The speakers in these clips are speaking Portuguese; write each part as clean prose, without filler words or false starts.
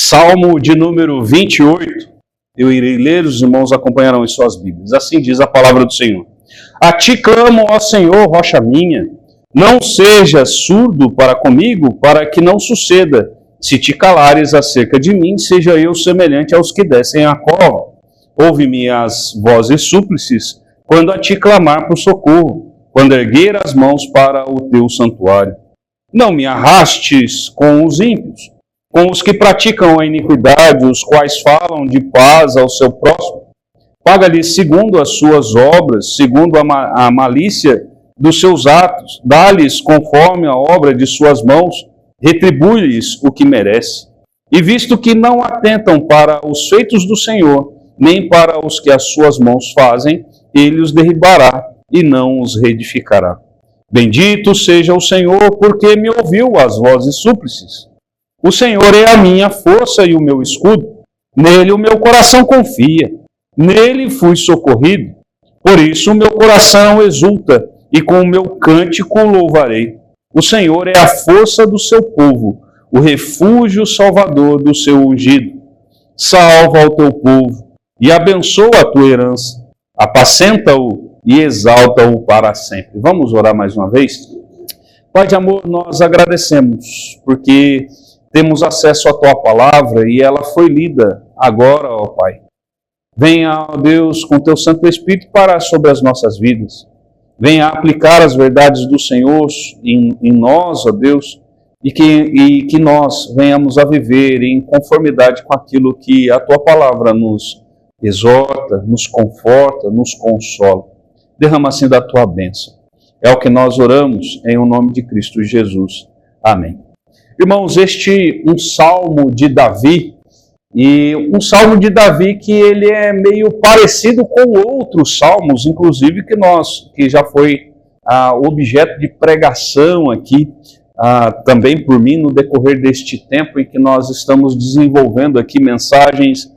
Salmo de número 28, eu irei ler, os irmãos acompanharão em suas Bíblias. Assim diz a palavra do Senhor. A ti clamo, ó Senhor, rocha minha, não sejas surdo para comigo, para que não suceda. Se te calares acerca de mim, seja eu semelhante aos que descem a cova. Ouve-me as vozes súplices, quando a ti clamar por socorro, quando erguer as mãos para o teu santuário. Não me arrastes com os ímpios, com os que praticam a iniquidade, os quais falam de paz ao seu próximo. Paga-lhes segundo as suas obras, segundo a malícia dos seus atos. Dá-lhes conforme a obra de suas mãos, retribui-lhes o que merece. E visto que não atentam para os feitos do Senhor, nem para os que as suas mãos fazem, ele os derribará e não os reedificará. Bendito seja o Senhor, porque me ouviu as vozes súplices. O Senhor é a minha força e o meu escudo. Nele o meu coração confia. Nele fui socorrido. Por isso o meu coração exulta, e com o meu cântico o louvarei. O Senhor é a força do seu povo, o refúgio salvador do seu ungido. Salva o teu povo e abençoa a tua herança. Apacenta-o e exalta-o para sempre. Vamos orar mais uma vez? Pai de amor, nós agradecemos, porque temos acesso à tua palavra e ela foi lida agora, ó Pai. Venha, ó Deus, com teu Santo Espírito parar sobre as nossas vidas. Venha aplicar as verdades do Senhor em nós, ó Deus, e que nós venhamos a viver em conformidade com aquilo que a tua palavra nos exorta, nos conforta, nos consola. Derrama assim da tua bênção. É o que nós oramos em o nome de Cristo Jesus. Amém. Irmãos, um salmo de Davi, e um salmo de Davi que ele é meio parecido com outros salmos, inclusive que já foi objeto de pregação aqui, também por mim, no decorrer deste tempo em que nós estamos desenvolvendo aqui mensagens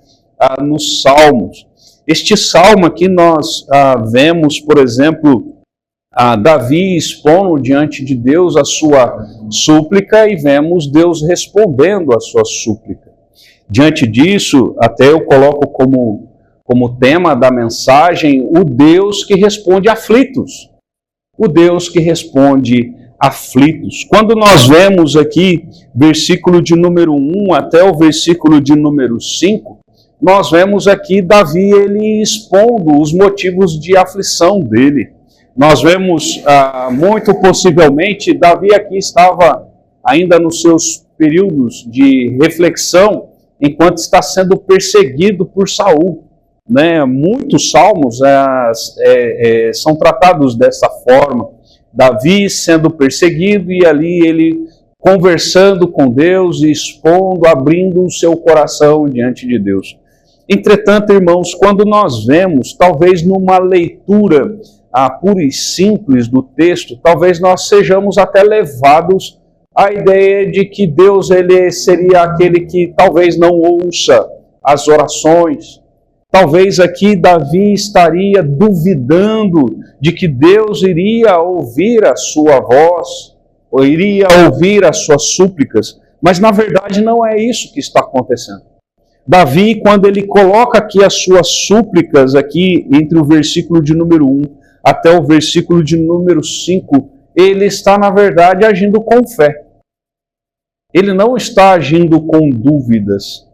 nos salmos. Este salmo aqui nós vemos, por exemplo, Davi expondo diante de Deus a sua súplica e vemos Deus respondendo a sua súplica. Diante disso, até eu coloco como tema da mensagem o Deus que responde aflitos. O Deus que responde aflitos. Quando nós vemos aqui versículo de número 1 até o versículo de número 5, nós vemos aqui Davi ele expondo os motivos de aflição dele. Nós vemos, muito possivelmente, Davi aqui estava ainda nos seus períodos de reflexão, enquanto está sendo perseguido por Saul. Né? Muitos salmos são tratados dessa forma. Davi sendo perseguido e ali ele conversando com Deus, expondo, abrindo o seu coração diante de Deus. Entretanto, irmãos, quando nós vemos, talvez numa leitura pura e simples do texto, talvez nós sejamos até levados à ideia de que Deus ele seria aquele que talvez não ouça as orações. Talvez aqui Davi estaria duvidando de que Deus iria ouvir a sua voz, ou iria ouvir as suas súplicas, mas na verdade não é isso que está acontecendo. Davi, quando ele coloca aqui as suas súplicas, aqui entre o versículo de número 1 até o versículo de número 5, ele está, na verdade, agindo com fé. Ele não está agindo com dúvidas.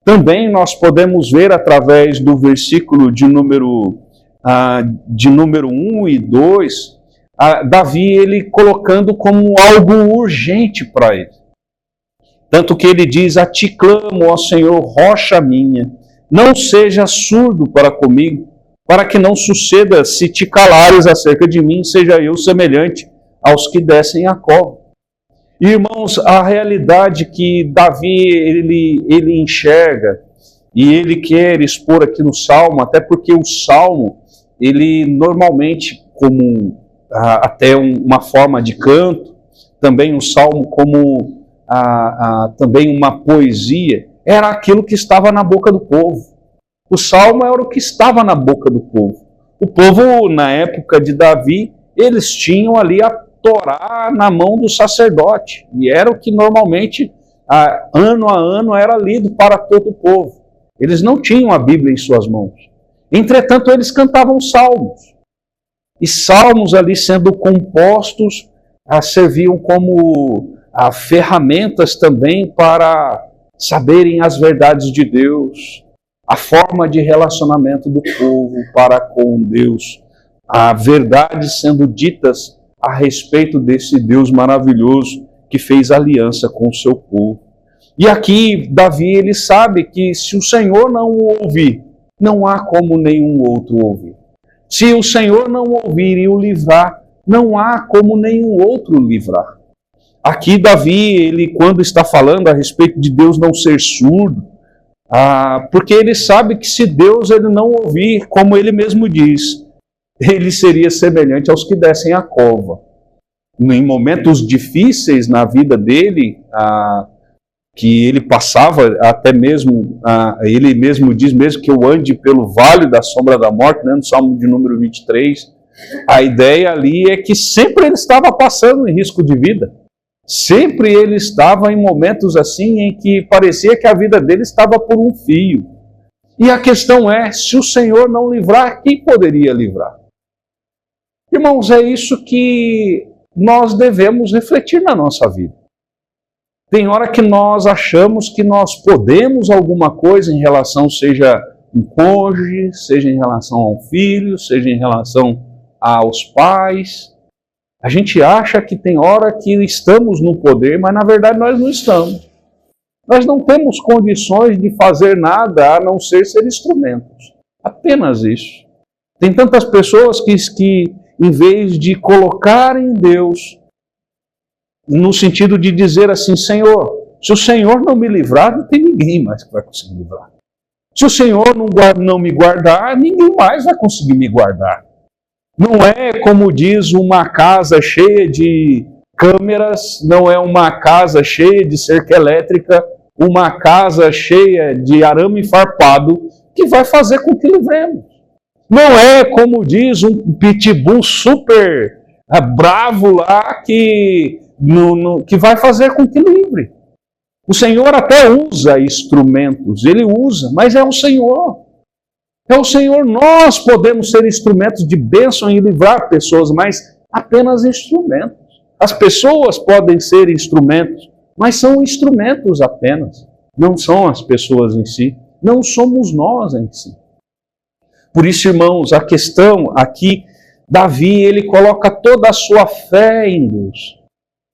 Também nós podemos ver através do versículo de número 1 e 2, Davi ele colocando como algo urgente para ele. Tanto que ele diz, a ti clamo, ó Senhor, rocha minha, não seja surdo para comigo, para que não suceda, se te calares acerca de mim, seja eu semelhante aos que descem a cova. Irmãos, a realidade que Davi ele enxerga e ele quer expor aqui no Salmo, até porque o Salmo, ele normalmente, como até uma forma de canto, também o Salmo como também uma poesia, era aquilo que estava na boca do povo. O Salmo era o que estava na boca do povo. O povo, na época de Davi, eles tinham ali a Torá na mão do sacerdote, e era o que normalmente ano a ano era lido para todo o povo. Eles não tinham a Bíblia em suas mãos. Entretanto, eles cantavam salmos. E salmos ali sendo compostos serviam como ferramentas também para saberem as verdades de Deus, a forma de relacionamento do povo para com Deus, a verdade sendo ditas a respeito desse Deus maravilhoso que fez aliança com o seu povo. E aqui Davi, ele sabe que se o Senhor não o ouvir, não há como nenhum outro ouvir. Se o Senhor não ouvir e o livrar, não há como nenhum outro livrar. Aqui Davi, ele quando está falando a respeito de Deus não ser surdo, porque ele sabe que se Deus ele não ouvir, como ele mesmo diz, ele seria semelhante aos que descem a cova. Em momentos difíceis na vida dele, que ele passava, até mesmo, ele mesmo diz, mesmo que eu ande pelo vale da sombra da morte, né, no Salmo de número 23, a ideia ali é que sempre ele estava passando em risco de vida. Sempre ele estava em momentos assim em que parecia que a vida dele estava por um fio. E a questão é, se o Senhor não livrar, quem poderia livrar? Irmãos, é isso que nós devemos refletir na nossa vida. Tem hora que nós achamos que nós podemos alguma coisa em relação, seja um cônjuge, seja em relação ao filho, seja em relação aos pais. A gente acha que tem hora que estamos no poder, mas na verdade nós não estamos. Nós não temos condições de fazer nada a não ser instrumentos. Apenas isso. Tem tantas pessoas que em vez de colocarem Deus no sentido de dizer assim, Senhor, se o Senhor não me livrar, não tem ninguém mais que vai conseguir livrar. Se o Senhor não me guardar, ninguém mais vai conseguir me guardar. Não é, como diz, uma casa cheia de câmeras, não é uma casa cheia de cerca elétrica, uma casa cheia de arame farpado que vai fazer com que livremos. Não é, como diz, um pitbull super bravo lá que vai fazer com que livre. O Senhor até usa instrumentos, Ele usa, mas é o Senhor. É o Senhor, nós podemos ser instrumentos de bênção e livrar pessoas, mas apenas instrumentos. As pessoas podem ser instrumentos, mas são instrumentos apenas. Não são as pessoas em si, não somos nós em si. Por isso, irmãos, a questão aqui, Davi, ele coloca toda a sua fé em Deus.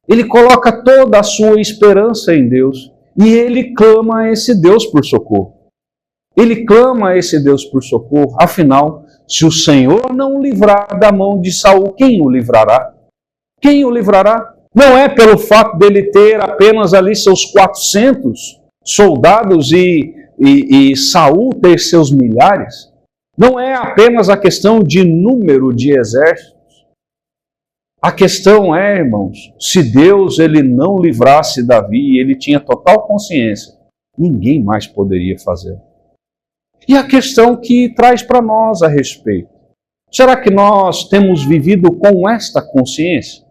Ele coloca toda a sua esperança em Deus. E ele clama a esse Deus por socorro. Ele clama a esse Deus por socorro. Afinal, se o Senhor não o livrar da mão de Saul, quem o livrará? Quem o livrará? Não é pelo fato dele ter apenas ali seus 400 soldados e Saul ter seus milhares. Não é apenas a questão de número de exércitos. A questão é, irmãos, se Deus ele não livrasse Davi, ele tinha total consciência, ninguém mais poderia fazer. E a questão que traz para nós a respeito, será que nós temos vivido com esta consciência?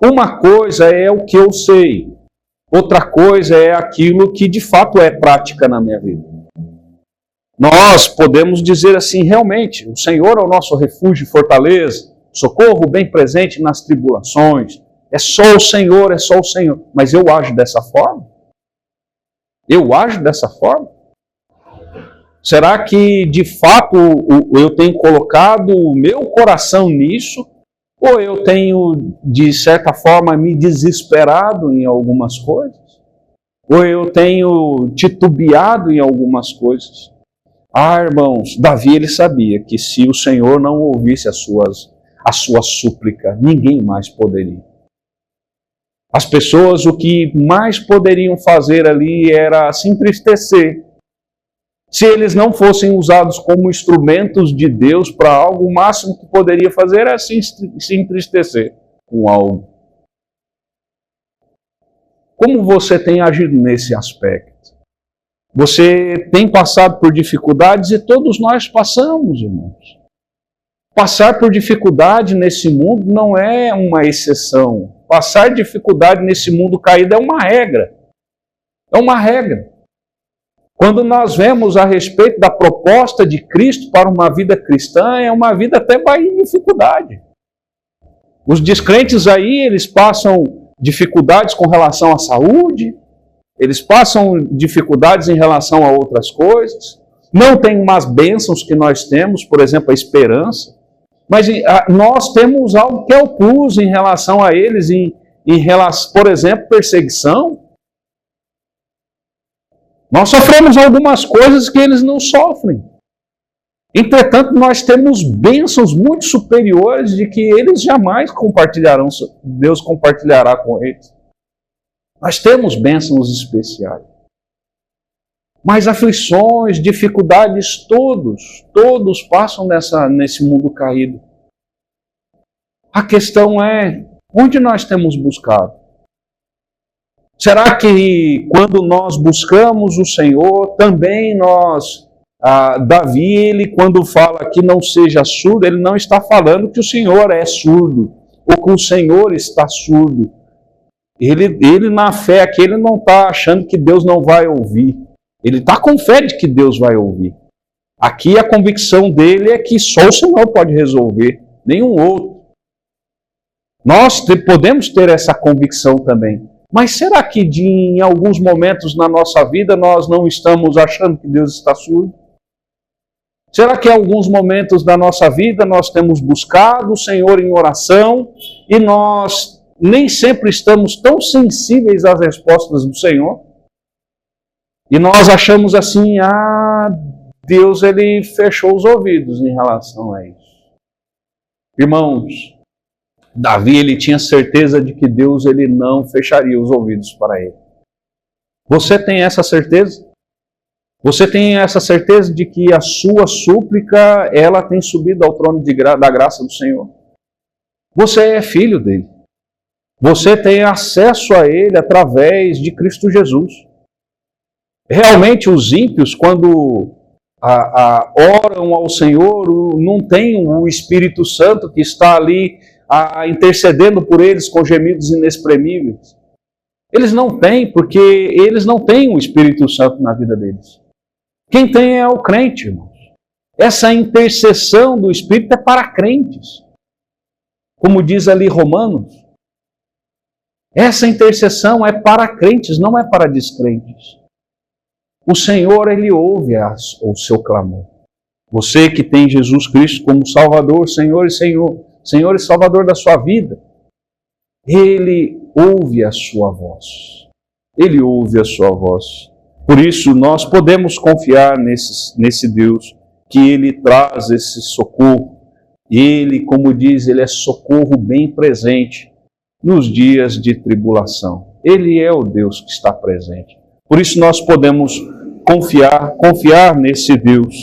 Uma coisa é o que eu sei, outra coisa é aquilo que de fato é prática na minha vida. Nós podemos dizer assim, realmente, o Senhor é o nosso refúgio e fortaleza, socorro bem presente nas tribulações, é só o Senhor, é só o Senhor. Mas eu ajo dessa forma? Eu ajo dessa forma? Será que de fato eu tenho colocado o meu coração nisso? Ou eu tenho, de certa forma, me desesperado em algumas coisas? Ou eu tenho titubeado em algumas coisas? Irmãos, Davi ele sabia que se o Senhor não ouvisse a sua súplica, ninguém mais poderia. As pessoas o que mais poderiam fazer ali era se entristecer. Se eles não fossem usados como instrumentos de Deus para algo, o máximo que poderia fazer era se entristecer com algo. Como você tem agido nesse aspecto? Você tem passado por dificuldades e todos nós passamos, irmãos. Passar por dificuldade nesse mundo não é uma exceção. Passar dificuldade nesse mundo caído é uma regra. É uma regra. Quando nós vemos a respeito da proposta de Cristo para uma vida cristã, é uma vida até em dificuldade. Os descrentes aí, eles passam dificuldades com relação à saúde, eles passam dificuldades em relação a outras coisas, não tem umas bênçãos que nós temos, por exemplo, a esperança, mas nós temos algo que é o plus em relação a eles, em relação, por exemplo, perseguição. Nós sofremos algumas coisas que eles não sofrem. Entretanto, nós temos bênçãos muito superiores de que eles jamais compartilharão, Deus compartilhará com eles. Nós temos bênçãos especiais. Mas aflições, dificuldades, todos passam nesse mundo caído. A questão é, onde nós temos buscado? Será que quando nós buscamos o Senhor, também Davi, ele quando fala que não seja surdo, ele não está falando que o Senhor é surdo, ou que o Senhor está surdo. Ele na fé aqui, ele não está achando que Deus não vai ouvir. Ele está com fé de que Deus vai ouvir. Aqui a convicção dele é que só o Senhor pode resolver, nenhum outro. Nós podemos ter essa convicção também. Mas será que em alguns momentos na nossa vida nós não estamos achando que Deus está surdo? Será que em alguns momentos da nossa vida nós temos buscado o Senhor em oração e nós nem sempre estamos tão sensíveis às respostas do Senhor? E nós achamos assim, Deus ele fechou os ouvidos em relação a isso. Irmãos, Davi ele tinha certeza de que Deus ele não fecharia os ouvidos para ele. Você tem essa certeza? Você tem essa certeza de que a sua súplica ela tem subido ao trono da graça do Senhor? Você é filho dele. Você tem acesso a ele através de Cristo Jesus. Realmente os ímpios, quando oram ao Senhor, não tem o Espírito Santo que está ali intercedendo por eles com gemidos inexprimíveis. Eles não têm, porque eles não têm o Espírito Santo na vida deles. Quem tem é o crente, irmãos. Essa intercessão do Espírito é para crentes. Como diz ali Romanos. Essa intercessão é para crentes, não é para descrentes. O Senhor, ele ouve o seu clamor. Você que tem Jesus Cristo como Salvador, Senhor e Salvador da sua vida, Ele ouve a sua voz. Ele ouve a sua voz. Por isso, nós podemos confiar nesse Deus, que Ele traz esse socorro. Ele, como diz, Ele é socorro bem presente nos dias de tribulação. Ele é o Deus que está presente. Por isso, nós podemos confiar nesse Deus.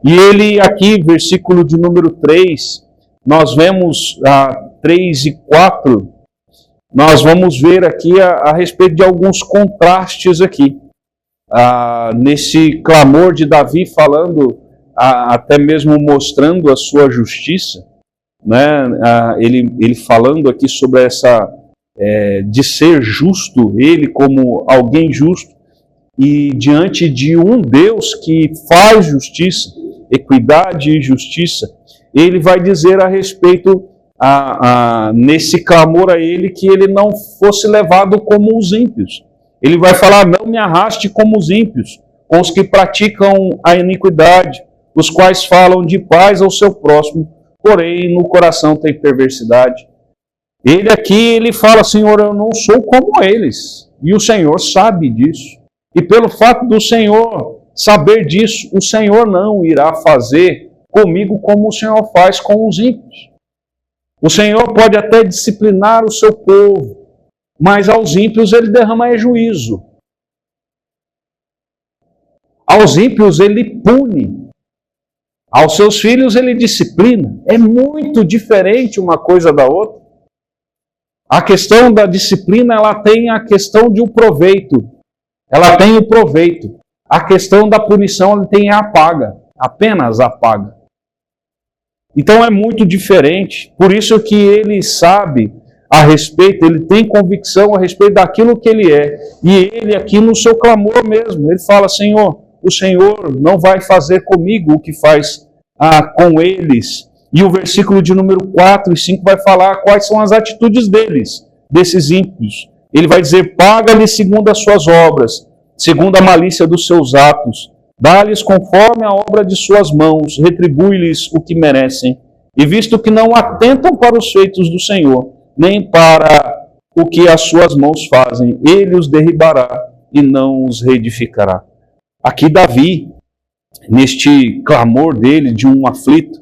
E Ele, aqui, versículo de número 3, nós vemos 3 e 4, nós vamos ver aqui a respeito de alguns contrastes aqui. Nesse clamor de Davi falando, até mesmo mostrando a sua justiça, né? Ele falando aqui sobre essa, de ser justo, ele como alguém justo, e diante de um Deus que faz justiça, equidade e justiça, ele vai dizer a respeito, nesse clamor a ele, que ele não fosse levado como os ímpios. Ele vai falar, não me arraste como os ímpios, com os que praticam a iniquidade, os quais falam de paz ao seu próximo, porém no coração tem perversidade. Ele aqui, ele fala, Senhor, eu não sou como eles, e o Senhor sabe disso. E pelo fato do Senhor saber disso, o Senhor não irá fazer comigo como o Senhor faz com os ímpios. O Senhor pode até disciplinar o seu povo, mas aos ímpios ele derrama juízo. Aos ímpios ele pune. Aos seus filhos ele disciplina. É muito diferente uma coisa da outra. A questão da disciplina, ela tem a questão de um proveito. Ela tem o proveito. A questão da punição, ela tem a paga. Apenas a paga. Então é muito diferente. Por isso que ele sabe a respeito, ele tem convicção a respeito daquilo que ele é. E ele aqui no seu clamor mesmo, ele fala, Senhor, o Senhor não vai fazer comigo o que faz com eles. E o versículo de número 4 e 5 vai falar quais são as atitudes deles, desses ímpios. Ele vai dizer, paga-lhe segundo as suas obras, segundo a malícia dos seus atos. Dá-lhes conforme a obra de suas mãos, retribui-lhes o que merecem. E visto que não atentam para os feitos do Senhor, nem para o que as suas mãos fazem, ele os derribará e não os reedificará. Aqui Davi, neste clamor dele de um aflito,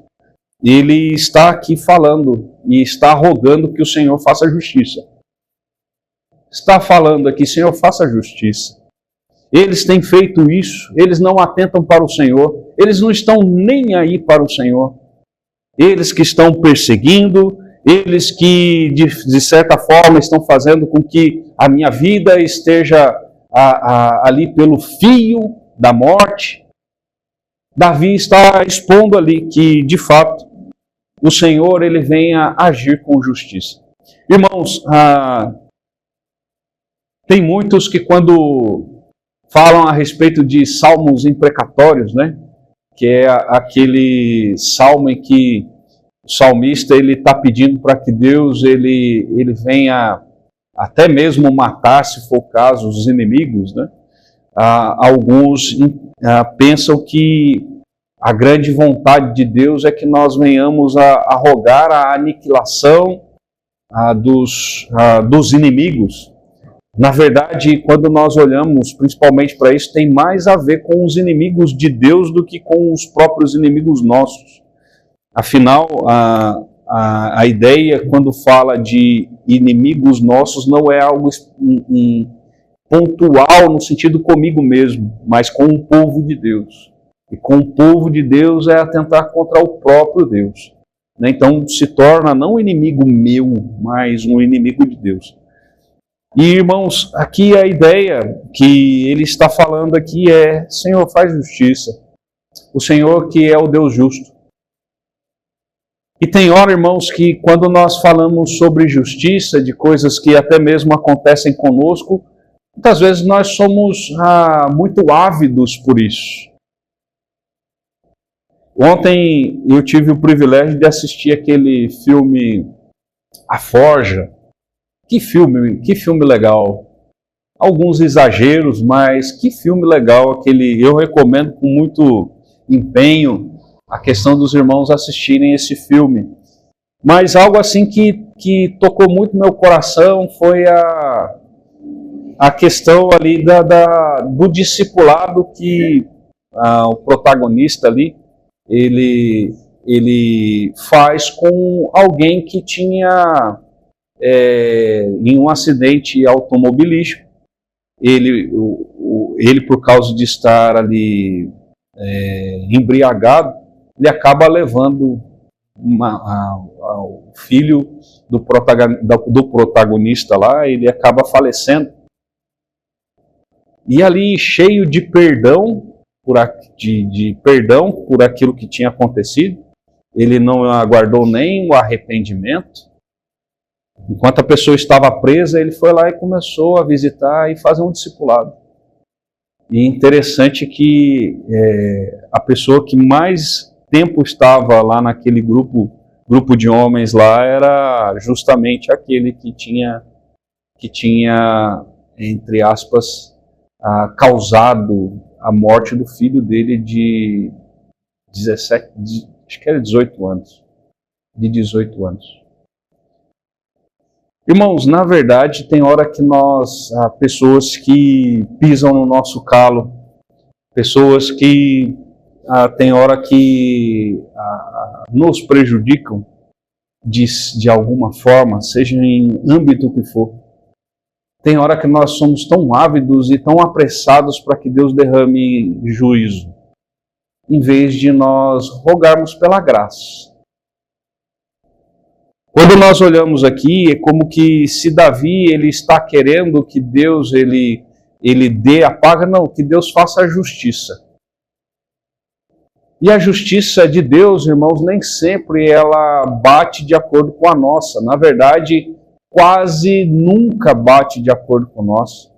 ele está aqui falando e está rogando que o Senhor faça justiça. Está falando aqui, Senhor, faça justiça. Eles têm feito isso, eles não atentam para o Senhor, eles não estão nem aí para o Senhor. Eles que estão perseguindo, eles que de certa forma estão fazendo com que a minha vida esteja ali pelo fio da morte. Davi está expondo ali que, de fato, o Senhor ele venha agir com justiça. Irmãos, tem muitos que quando falam a respeito de salmos imprecatórios, né? Que é aquele salmo em que o salmista ele está pedindo para que Deus ele venha até mesmo matar, se for o caso, os inimigos, né? Alguns pensam que a grande vontade de Deus é que nós venhamos a rogar a aniquilação dos inimigos. Na verdade, quando nós olhamos principalmente para isso, tem mais a ver com os inimigos de Deus do que com os próprios inimigos nossos. Afinal, a ideia, quando fala de inimigos nossos, não é algo pontual no sentido comigo mesmo, mas com o povo de Deus. E com o povo de Deus é atentar contra o próprio Deus. Então se torna não um inimigo meu, mas um inimigo de Deus. E irmãos, aqui a ideia que ele está falando aqui é, Senhor, faz justiça. O Senhor que é o Deus justo. E tem hora, irmãos, que quando nós falamos sobre justiça, de coisas que até mesmo acontecem conosco, muitas vezes nós somos muito ávidos por isso. Ontem eu tive o privilégio de assistir aquele filme A Forja. Que filme legal. Alguns exageros, mas que filme legal aquele. Eu recomendo com muito empenho a questão dos irmãos assistirem esse filme. Mas algo assim que tocou muito meu coração foi a questão ali do discipulado que o protagonista ali, ele faz com alguém que tinha, em um acidente automobilístico, ele por causa de estar ali embriagado, ele acaba levando o filho do protagonista lá, ele acaba falecendo. E ali, cheio de perdão, por aquilo que tinha acontecido, ele não aguardou nem o arrependimento. Enquanto a pessoa estava presa, ele foi lá e começou a visitar e fazer um discipulado. E interessante que a pessoa que mais tempo estava lá naquele grupo de homens lá era justamente aquele que tinha entre aspas, causado a morte do filho dele de 18 anos. De 18 anos. Irmãos, na verdade, tem hora que pessoas que pisam no nosso calo, pessoas que tem hora que nos prejudicam de alguma forma, seja em âmbito que for. Tem hora que nós somos tão ávidos e tão apressados para que Deus derrame juízo, em vez de nós rogarmos pela graça. Quando nós olhamos aqui, é como que se Davi ele está querendo que Deus ele dê a paga, não, que Deus faça a justiça. E a justiça de Deus, irmãos, nem sempre ela bate de acordo com a nossa. Na verdade, quase nunca bate de acordo com nós.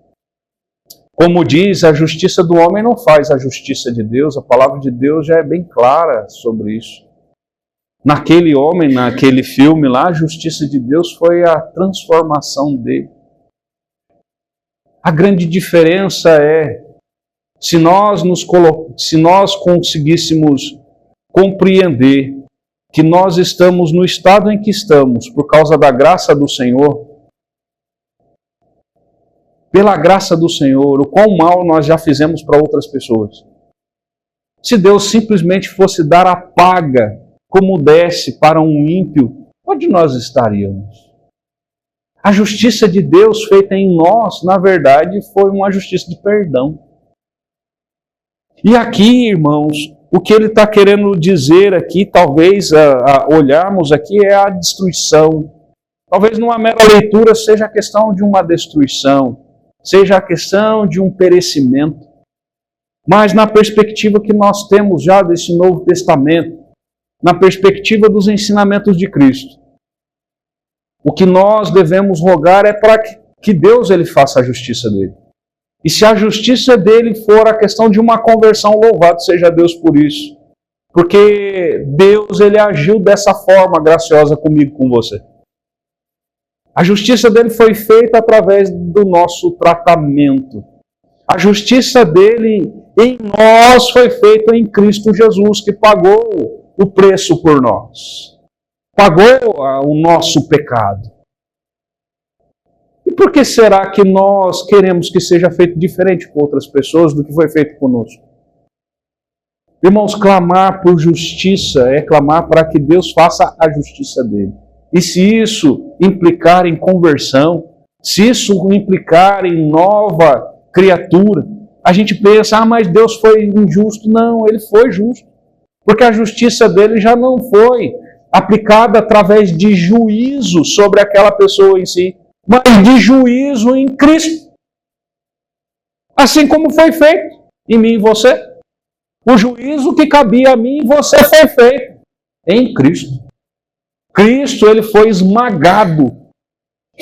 Como diz, a justiça do homem não faz a justiça de Deus. A palavra de Deus já é bem clara sobre isso. Naquele homem, naquele filme lá, a justiça de Deus foi a transformação dele. A grande diferença é, se nós conseguíssemos compreender que nós estamos no estado em que estamos por causa da graça do Senhor, pela graça do Senhor, o quão mal nós já fizemos para outras pessoas. Se Deus simplesmente fosse dar a paga como desse para um ímpio, onde nós estaríamos? A justiça de Deus feita em nós, na verdade, foi uma justiça de perdão. E aqui, irmãos, o que ele está querendo dizer aqui, talvez olharmos aqui, é a destruição. Talvez numa mera leitura seja a questão de uma destruição, seja a questão de um perecimento. Mas na perspectiva que nós temos já desse Novo Testamento, na perspectiva dos ensinamentos de Cristo, o que nós devemos rogar é para que Deus ele faça a justiça dele. E se a justiça dele for a questão de uma conversão, louvado seja Deus por isso. Porque Deus ele agiu dessa forma graciosa comigo, com você. A justiça dele foi feita através do nosso tratamento. A justiça dele em nós foi feita em Cristo Jesus, que pagou o preço por nós. Pagou o nosso pecado. E por que será que nós queremos que seja feito diferente com outras pessoas do que foi feito conosco? Irmãos, clamar por justiça é clamar para que Deus faça a justiça dele. E se isso implicar em conversão, se isso implicar em nova criatura, a gente pensa, mas Deus foi injusto. Não, ele foi justo. Porque a justiça dele já não foi aplicada através de juízo sobre aquela pessoa em si, mas de juízo em Cristo. Assim como foi feito em mim e você. O juízo que cabia a mim e você foi feito em Cristo. Cristo ele foi esmagado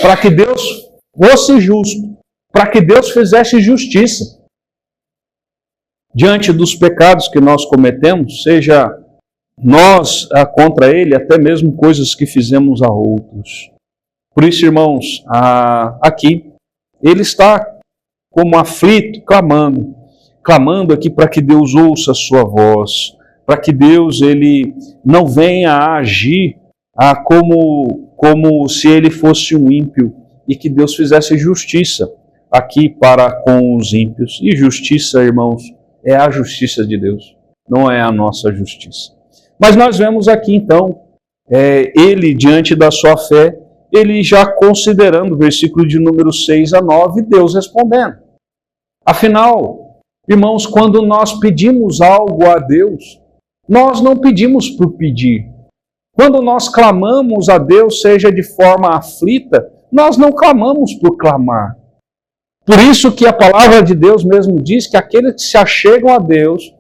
para que Deus fosse justo, para que Deus fizesse justiça. Diante dos pecados que nós cometemos, seja nós contra ele, até mesmo coisas que fizemos a outros. Por isso, irmãos, aqui, ele está como aflito, clamando aqui para que Deus ouça a sua voz, para que Deus ele não venha a agir como se ele fosse um ímpio, e que Deus fizesse justiça aqui para com os ímpios. E justiça, irmãos, é a justiça de Deus, não é a nossa justiça. Mas nós vemos aqui, então, ele, diante da sua fé, ele já considerando, versículo de número 6 a 9, Deus respondendo. Afinal, irmãos, quando nós pedimos algo a Deus, nós não pedimos por pedir. Quando nós clamamos a Deus, seja de forma aflita, nós não clamamos por clamar. Por isso que a palavra de Deus mesmo diz que aqueles que se achegam a Deus,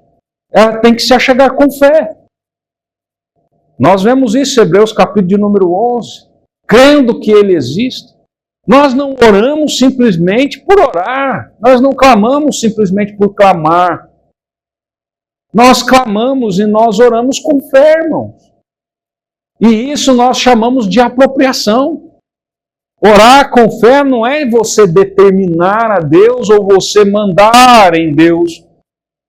tem que se achegar com fé. Nós vemos isso em Hebreus capítulo de número 11, crendo que Ele existe. Nós não oramos simplesmente por orar, nós não clamamos simplesmente por clamar. Nós clamamos e nós oramos com fé, irmãos. E isso nós chamamos de apropriação. Orar com fé não é você determinar a Deus ou você mandar em Deus,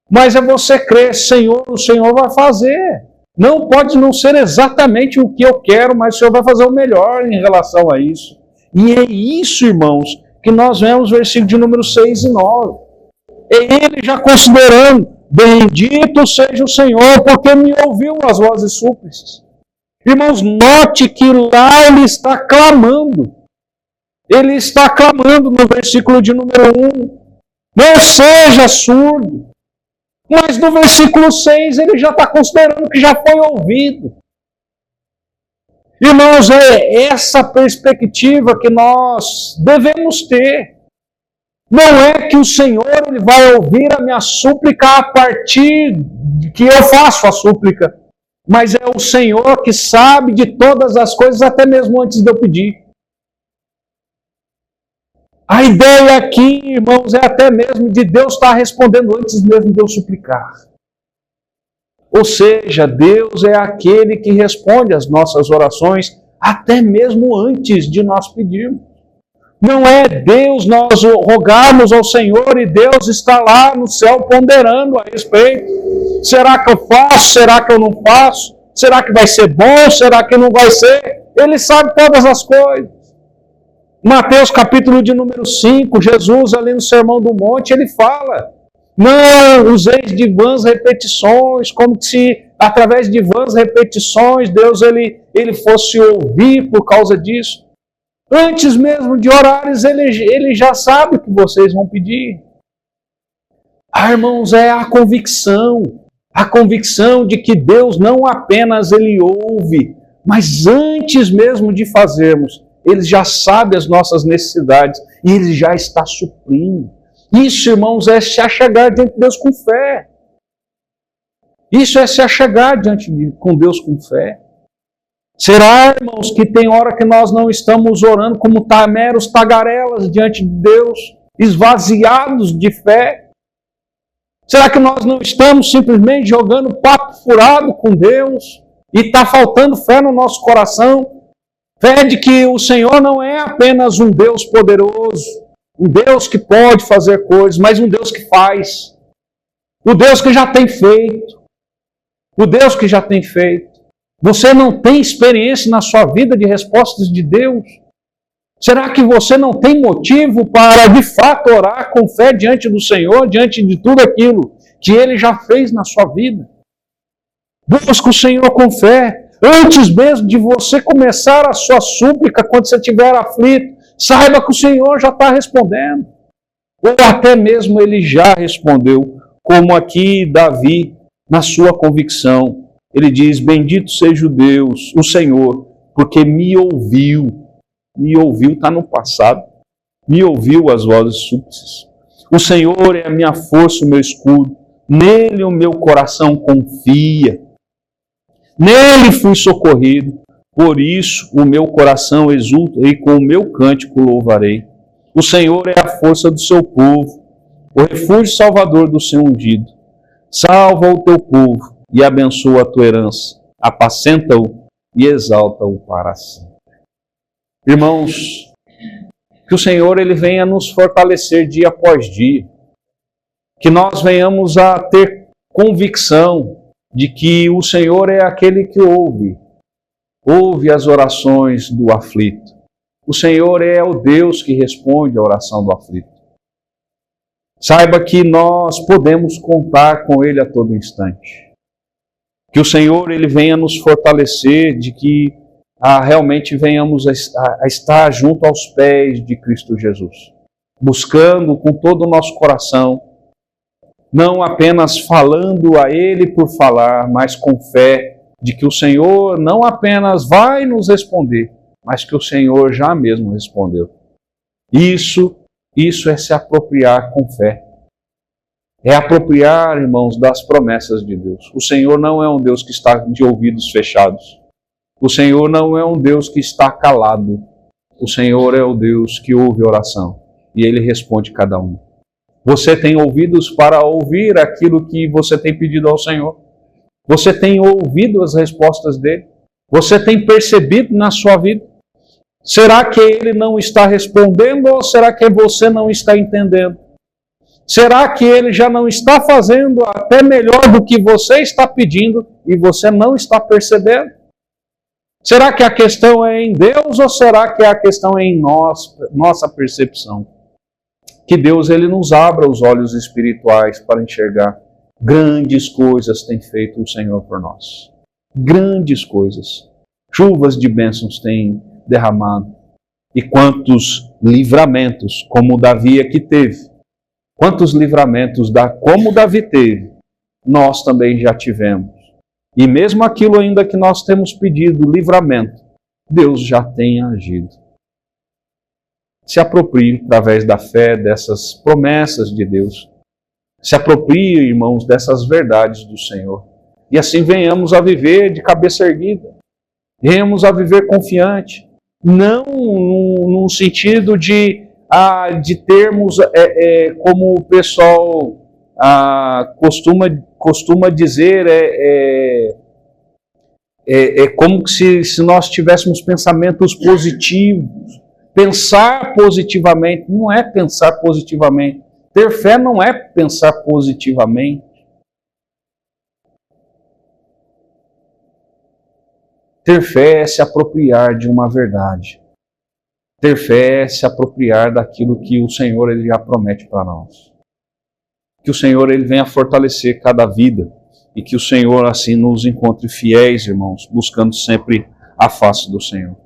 mas é você crer, Senhor, o Senhor vai fazer. Não pode não ser exatamente o que eu quero, mas o Senhor vai fazer o melhor em relação a isso. E é isso, irmãos, que nós vemos no versículo de número 6 e 9. É ele já considerando, bendito seja o Senhor, porque me ouviu as vozes súplicas. Irmãos, note que lá ele está clamando. Ele está clamando no versículo de número 1. Não seja surdo. Mas no versículo 6 ele já está considerando que já foi ouvido. Irmãos, é essa perspectiva que nós devemos ter. Não é que o Senhor ele vai ouvir a minha súplica a partir de que eu faço a súplica, mas é o Senhor que sabe de todas as coisas, até mesmo antes de eu pedir. A ideia aqui, irmãos, é até mesmo de Deus estar respondendo antes mesmo de eu suplicar. Ou seja, Deus é aquele que responde às nossas orações até mesmo antes de nós pedirmos. Não é Deus nós rogarmos ao Senhor e Deus está lá no céu ponderando a respeito. Será que eu faço? Será que eu não faço? Será que vai ser bom? Será que não vai ser? Ele sabe todas as coisas. Mateus capítulo de número 5, Jesus ali no Sermão do Monte, ele fala: não useis de vãs repetições, como se através de vãs repetições Deus ele fosse ouvir por causa disso. Antes mesmo de orares, ele já sabe o que vocês vão pedir. Irmãos, é a convicção de que Deus não apenas ele ouve, mas antes mesmo de fazermos, ele já sabe as nossas necessidades e ele já está suprindo. Isso, irmãos, é se achegar diante de Deus com fé. Isso é se achegar com Deus com fé. Será, irmãos, que tem hora que nós não estamos orando como meros tagarelas diante de Deus, esvaziados de fé? Será que nós não estamos simplesmente jogando papo furado com Deus e está faltando fé no nosso coração? Fé de que o Senhor não é apenas um Deus poderoso, um Deus que pode fazer coisas, mas um Deus que faz. O Deus que já tem feito. O Deus que já tem feito. Você não tem experiência na sua vida de respostas de Deus? Será que você não tem motivo para, de fato, orar com fé diante do Senhor, diante de tudo aquilo que Ele já fez na sua vida? Busca o Senhor com fé. Antes mesmo de você começar a sua súplica, quando você estiver aflito, saiba que o Senhor já está respondendo. Ou até mesmo Ele já respondeu, como aqui Davi, na sua convicção. Ele diz: bendito seja o Deus, o Senhor, porque me ouviu. Me ouviu, está no passado. Me ouviu as vozes súplices. O Senhor é a minha força, o meu escudo. Nele o meu coração confia. Nele fui socorrido. Por isso o meu coração exulta e com o meu cântico louvarei. O Senhor é a força do seu povo, o refúgio salvador do seu ungido. Salva o teu povo e abençoa a tua herança. Apacenta-o e exalta-o para sempre. Irmãos, que o Senhor ele venha nos fortalecer dia após dia. Que nós venhamos a ter convicção de que o Senhor é aquele que ouve as orações do aflito. O Senhor é o Deus que responde a oração do aflito. Saiba que nós podemos contar com Ele a todo instante. Que o Senhor ele venha nos fortalecer de que realmente venhamos a estar junto aos pés de Cristo Jesus. Buscando com todo o nosso coração, não apenas falando a Ele por falar, mas com fé de que o Senhor não apenas vai nos responder, mas que o Senhor já mesmo respondeu. Isso é se apropriar com fé. É apropriar, irmãos, das promessas de Deus. O Senhor não é um Deus que está de ouvidos fechados. O Senhor não é um Deus que está calado. O Senhor é o Deus que ouve oração e Ele responde cada um. Você tem ouvidos para ouvir aquilo que você tem pedido ao Senhor? Você tem ouvido as respostas dEle? Você tem percebido na sua vida? Será que Ele não está respondendo ou será que você não está entendendo? Será que Ele já não está fazendo até melhor do que você está pedindo e você não está percebendo? Será que a questão é em Deus ou será que a questão é em nossa percepção? Que Deus ele nos abra os olhos espirituais para enxergar. Grandes coisas tem feito o Senhor por nós. Grandes coisas. Chuvas de bênçãos tem derramado. E quantos livramentos, como Davi aqui teve. Quantos livramentos, como Davi teve, nós também já tivemos. E mesmo aquilo ainda que nós temos pedido, livramento, Deus já tem agido. Se aproprie, através da fé, dessas promessas de Deus. Se aproprie, irmãos, dessas verdades do Senhor. E assim venhamos a viver de cabeça erguida. Venhamos a viver confiante. Não no sentido de de termos, como o pessoal costuma dizer, como se nós tivéssemos pensamentos positivos. Pensar positivamente não é pensar positivamente. Ter fé não é pensar positivamente. Ter fé é se apropriar de uma verdade. Ter fé é se apropriar daquilo que o Senhor ele já promete para nós. Que o Senhor ele venha fortalecer cada vida e que o Senhor assim nos encontre fiéis, irmãos, buscando sempre a face do Senhor.